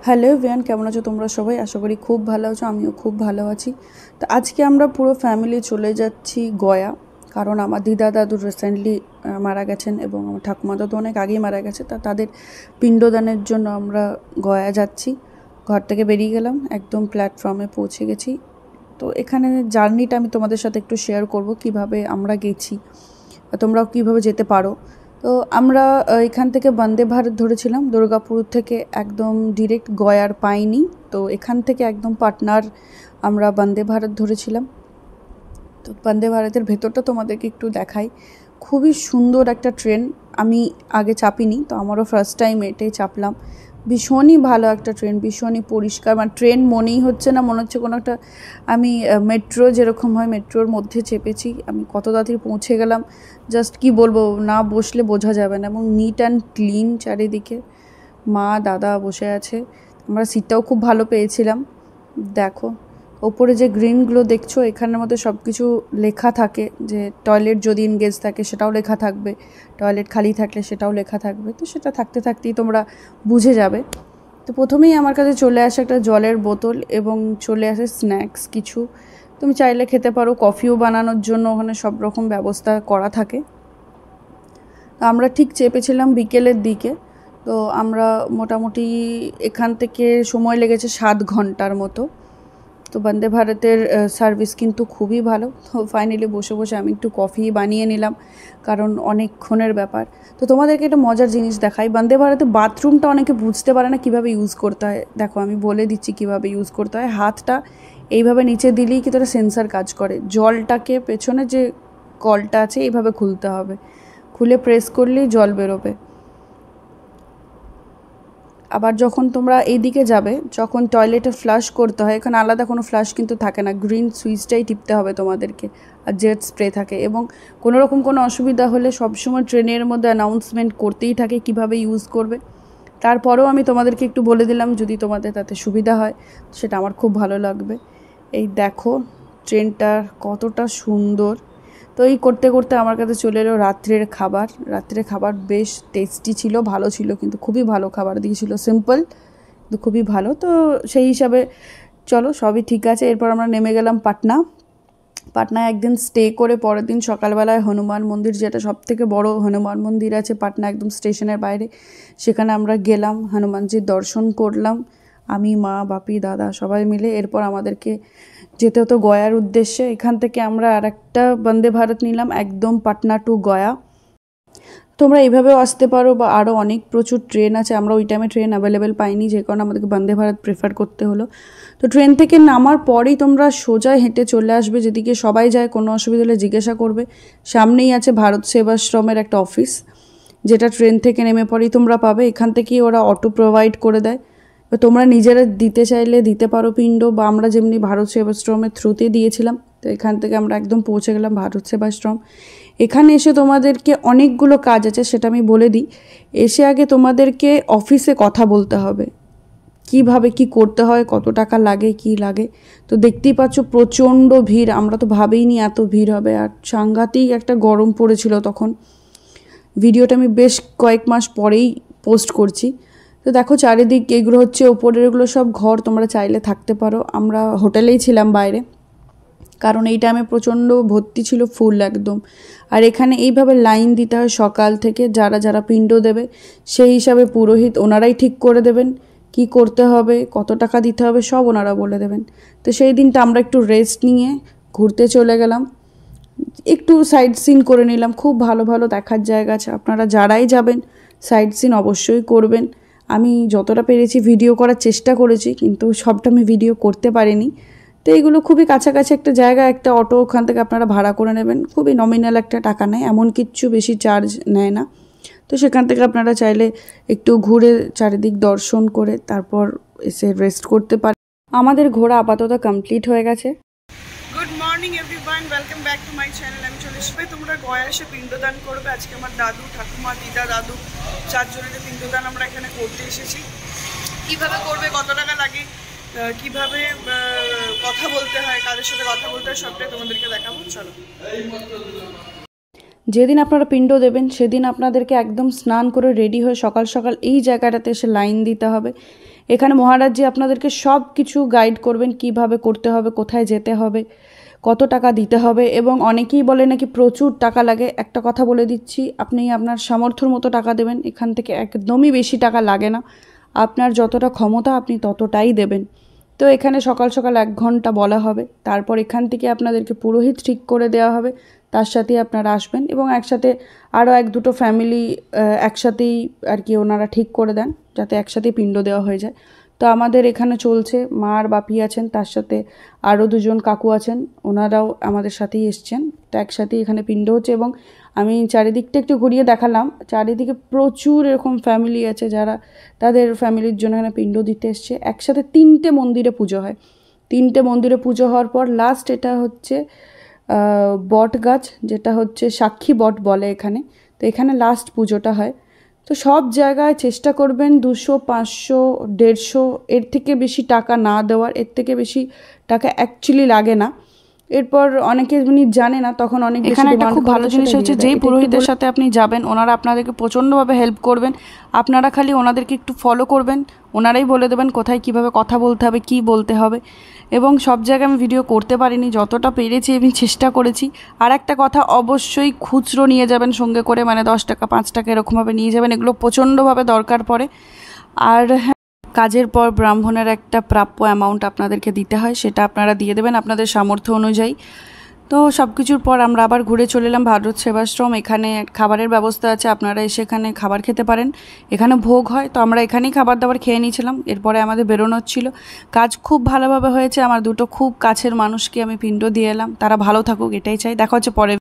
Hello everyone, কেমন আছো তোমরা সবাই? আশা করি খুব ভালো আছো, আমিও খুব ভালো আছি। তো আজকে আমরা পুরো ফ্যামিলি চলে যাচ্ছি গয়া, কারণ আমার দিদা দাদু রিসেন্টলি মারা গেছেন এবং আমার ঠাকুমা দাদু অনেক আগেই মারা গেছে। তা তাদের পিণ্ডদানের জন্য আমরা গয়া যাচ্ছি। ঘর থেকে বেরিয়ে গেলাম, একদম প্ল্যাটফর্মে পৌঁছে গেছি। তো এখানে জার্নিটা আমি তোমাদের সাথে একটু শেয়ার করব, কিভাবে আমরা গেছি, তোমরাও কীভাবে যেতে পারো। তো আমরা এখান থেকে বন্দে ভারত ধরেছিলাম, দুর্গাপুর থেকে একদম ডিরেক্ট গয়ার পাইনি। তো এখান থেকে একদম পাটনার আমরা বন্দে ভারত ধরেছিলাম। তো বন্দে ভারতের ভেতরটা তোমাদেরকে একটু দেখাই। খুবই সুন্দর একটা ট্রেন, আমি আগে চাপিনি, তো আমারও ফার্স্ট টাইম এটাই চাপলাম। ভীষণই ভালো একটা ট্রেন, ভীষণই পরিষ্কার। মানে ট্রেন মনেই হচ্ছে না, মনে হচ্ছে কোনো একটা আমি মেট্রো যেরকম হয় মেট্রোর মধ্যে চেপেছি। আমি কত তাড়াতাড়ি পৌঁছে গেলাম, জাস্ট কি বলবো, না বসলে বোঝা যাবে না। এবং নিট অ্যান্ড ক্লিন চারিদিকে, মা দাদা বসে আছে। আমরা সিটটাও খুব ভালো পেয়েছিলাম। দেখো ওপরে যে গ্রিনগুলো দেখছো, এখানের মধ্যে সব কিছু লেখা থাকে, যে টয়লেট যদি এনগেজ থাকে সেটাও লেখা থাকবে, টয়লেট খালি থাকলে সেটাও লেখা থাকবে। তো সেটা থাকতে থাকতেই তোমরা বুঝে যাবে। তো প্রথমেই আমার কাছে চলে আসে একটা জলের বোতল এবং চলে আসে স্ন্যাক্স কিছু। তুমি চাইলে খেতে পারো, কফিও বানানোর জন্য ওখানে সব রকম ব্যবস্থা করা থাকে। আমরা ঠিক চেপেছিলাম বিকেলের দিকে। তো আমরা মোটামুটি এখান থেকে সময় লেগেছে 7 ঘন্টার মতো। তো বন্দে ভারতের সার্ভিস কিন্তু খুবই ভালো। তো ফাইনালি বসে বসে আমি একটু কফি বানিয়ে নিলাম, কারণ অনেকক্ষণের ব্যাপার। তো তোমাদেরকে একটা মজার জিনিস দেখাই। বন্দে ভারতে বাথরুমটা অনেকে বুঝতে পারে না কীভাবে ইউজ করতে হয়। দেখো আমি বলে দিচ্ছি কীভাবে ইউজ করতে হয়। হাতটা এইভাবে নিচে দিলেই কি তোরা সেন্সার কাজ করে। জলটাকে পেছনে যে কলটা আছে এইভাবে খুলতে হবে, খুলে প্রেস করলেই জল বেরোবে। আবার যখন তোমরা এইদিকে যাবে, যখন টয়লেটে ফ্লাশ করতে হয়, এখানে আলাদা কোনো ফ্লাশ কিন্তু থাকে না, গ্রিন সুইচটাই টিপতে হবে তোমাদেরকে। আর জেট স্প্রে থাকে, এবং কোনো রকম কোনো অসুবিধা হলে সবসময় ট্রেনের মধ্যে অ্যানাউন্সমেন্ট করতেই থাকে কিভাবে ইউজ করবে। তারপরেও আমি তোমাদেরকে একটু বলে দিলাম, যদি তোমাদের তাতে সুবিধা হয় সেটা আমার খুব ভালো লাগবে। এই দেখো ট্রেনটা কতটা সুন্দর। তো এই করতে করতে আমার কাছে চলে এলো রাত্রের খাবার। রাত্রের খাবার বেশ টেস্টি ছিল, ভালো ছিল, কিন্তু খুবই ভালো খাবার দিয়েছিল, সিম্পল কিন্তু খুবই ভালো। তো সেই হিসাবে চলো সবই ঠিক আছে। এরপর আমরা নেমে গেলাম পাটনা। পাটনায় একদিন স্টে করে পরের দিন সকালবেলায় হনুমান মন্দির, যেটা সবথেকে বড় হনুমান মন্দির আছে পাটনা একদম স্টেশনের বাইরে, সেখানে আমরা গেলাম, হনুমানজির দর্শন করলাম আমি, মা, বাপি, দাদা সবাই মিলে। এরপর আমাদেরকে যেতে হতো গয়ার উদ্দেশ্যে। এখান থেকে আমরা আরেকটা বন্দে ভারত নিলাম, একদম পাটনা টু গয়া। তোমরা এইভাবেও আসতে পারো, বা আরও অনেক প্রচুর ট্রেন আছে। আমরা ওই টাইমে ট্রেন অ্যাভেলেবেল পাইনি, যে কারণে আমাদেরকে বন্দে ভারত প্রেফার করতে হলো। তো ট্রেন থেকে নামার পরেই তোমরা সোজা হেঁটে চলে আসবে যেদিকে সবাই যায়। কোনো অসুবিধা হলে জিজ্ঞাসা করবে, সামনেই আছে ভারত সেবাশ্রমের একটা অফিস, যেটা ট্রেন থেকে নেমে পরেই তোমরা পাবে। এখান থেকেই ওরা অটো প্রোভাইড করে দেয়। তোমরা নিজেরা দিতে চাইলে দিতে পারো পিণ্ড, বা আমরা যেমনি ভারত সেবাশ্রমের থ্রুতে দিয়েছিলাম। তো এখান থেকে আমরা একদম পৌঁছে গেলাম ভারত সেবাশ্রম। এখানে এসে তোমাদেরকে অনেকগুলো কাজ আছে, সেটা আমি বলে দিই। এসে আগে তোমাদেরকে অফিসে কথা বলতে হবে, কিভাবে কি করতে হয়, কত টাকা লাগে, কি লাগে। তো দেখতেই পাচ্ছ প্রচণ্ড ভিড়, আমরা তো ভাবেইনি এত ভিড় হবে। আর সাংঘাতিক একটা গরম পড়েছিল তখন। ভিডিওটা আমি বেশ কয়েক মাস পরেই পোস্ট করছি। তো দেখো চারিদিক এগুলো হচ্ছে ওপরের, এগুলো সব ঘর, তোমরা চাইলে থাকতে পারো। আমরা হোটেলেই ছিলাম বাইরে, কারণ এই টাইমে প্রচণ্ড ভর্তি ছিল, ফুল একদম। আর এখানে এইভাবে লাইন দিতে হয় সকাল থেকে, যারা যারা পিণ্ড দেবে সেই হিসাবে পুরোহিত ওনারাই ঠিক করে দেবেন কি করতে হবে, কত টাকা দিতে হবে, সব ওনারা বলে দেবেন। তো সেই দিনটা আমরা একটু রেস্ট নিয়ে ঘুরতে চলে গেলাম, একটু সাইড সিন করে নিলাম। খুব ভালো ভালো দেখার জায়গা আছে, আপনারা যারাই যাবেন সাইড সিন অবশ্যই করবেন। আমি যতটা পেরেছি ভিডিও করার চেষ্টা করেছি, কিন্তু সবটা আমি ভিডিও করতে পারিনি। তো এইগুলো খুবই কাছাকাছি একটা জায়গা, একটা অটো ওখান থেকে আপনারা ভাড়া করে নেবেন, খুবই নমিনাল একটা টাকা নেয়, এমন কিচ্ছু বেশি চার্জ নেয় না। তো সেখান থেকে আপনারা চাইলে একটু ঘুরে চারিদিক দর্শন করে তারপর এসে রেস্ট করতে পারেন। আমাদের ঘোরা আপাতত কমপ্লিট হয়ে গেছে। Good morning everyone, welcome back to my channel. আমি চলে এসে তোমরা গয়া এসে পিণ্ডদান করবে। আজকে আমার দাদু, ঠাকুমা, দিদা, দাদু 4 জনের পিণ্ডদান আমরা এখানে করতে এসেছি। কিভাবে করবে, কত টাকা লাগে, কিভাবে কথা বলতে হয়, কাদের সাথে কথা বলতে হয়, সবটাই তোমাদেরকে দেখাবো। চলো। যেদিন আপনারা পিণ্ড দেবেন সেদিন আপনাদেরকে একদম স্নান করে রেডি হয়ে সকাল সকাল এই জায়গাটাতে এসে লাইন দিতে হবে। এখানে মহারাজজি আপনাদেরকে সব কিছু গাইড করবেন, কিভাবে করতে হবে, কোথায় যেতে হবে, কত টাকা দিতে হবে। এবং অনেকেই বলে নাকি প্রচুর টাকা লাগে। একটা কথা বলে দিচ্ছি, আপনি আপনার সামর্থ্যর মতো টাকা দেবেন, এখান থেকে একদমই বেশি টাকা লাগে না। আপনার যতটা ক্ষমতা আপনি ততটাই দেবেন। তো এখানে সকাল সকাল 1 ঘন্টা বলা হবে, তারপর এখান থেকে আপনাদেরকে পুরোহিত ঠিক করে দেওয়া হবে, তার সাথেই আপনারা আসবেন এবং একসাথে আরও 1-2 ফ্যামিলি একসাথেই আর কি ওনারা ঠিক করে দেন, যাতে একসাথেই পিণ্ড দেওয়া হয়ে যায়। তো আমাদের এখানে চলছে, মা আর বাপি আছেন, তার সাথে আরও 2জন কাকু আছেন, ওনারাও আমাদের সাথেই এসছেন। তো একসাথেই এখানে পিণ্ড হচ্ছে এবং আমি চারিদিকটা একটু ঘুরিয়ে দেখালাম, চারিদিকে প্রচুর এরকম ফ্যামিলি আছে যারা তাদের ফ্যামিলির জন্য এখানে পিণ্ড দিতে এসছে। একসাথে 3টে মন্দিরে পুজো হয়। 3টে মন্দিরে পুজো হওয়ার পর লাস্ট এটা হচ্ছে বট গাছ, যেটা হচ্ছে সাক্ষী বট বলে এখানে। তো এখানে লাস্ট পুজোটা হয়। তো সব জায়গায় চেষ্টা করবেন 200, 500, 150 এর থেকে বেশি টাকা না দেওয়ার। এর থেকে বেশি টাকা অ্যাকচুয়ালি লাগে না। এরপর অনেকে জানে না, তখন অনেক বেশি এখানে একটা demand খুব করে, ভালো তো জিনিস সেটা হচ্ছে, দিয়ে যেই দেয়। পুরোহিতের সাথে আপনি যাবেন ওনারা আপনাদেরকে প্রচণ্ডভাবে হেল্প করবেন। আপনারা খালি ওনাদেরকে একটু ফলো করবেন, ওনারাই বলে দেবেন কোথায় কিভাবে কথা বলতে হবে, কি বলতে হবে। এবং সব জায়গায় আমি ভিডিও করতে পারিনি, যতটা পেরেছি আমি চেষ্টা করেছি। আর একটা কথা, অবশ্যই খুচরো নিয়ে যাবেন সঙ্গে করে, মানে 10 টাকা 5 টাকা এরকমভাবে নিয়ে যাবেন, এগুলো প্রচণ্ডভাবে দরকার পড়ে। আর হ্যাঁ, কাজের পর ব্রাহ্মণের একটা প্রাপ্য অ্যামাউন্ট আপনাদেরকে দিতে হয়, সেটা আপনারা দিয়ে দেবেন আপনাদের সামর্থ্য অনুযায়ী। তো সব কিছুর পর আমরা আবার ঘুরে চলে এলাম ভারত সেবাশ্রম। এখানে খাবারের ব্যবস্থা আছে, আপনারা এসে এখানে খাবার খেতে পারেন। এখানে ভোগ হয়, তো আমরা এখানেই খাবার দাবার খেয়ে নিয়েছিলাম। এরপরে আমাদের বেরোনোর ছিল। কাজ খুব ভালোভাবে হয়েছে। আমার 2টো খুব কাছের মানুষকে আমি পিণ্ড দিয়ে এলাম, তারা ভালো থাকুক এটাই চাই। দেখা হচ্ছে পরে।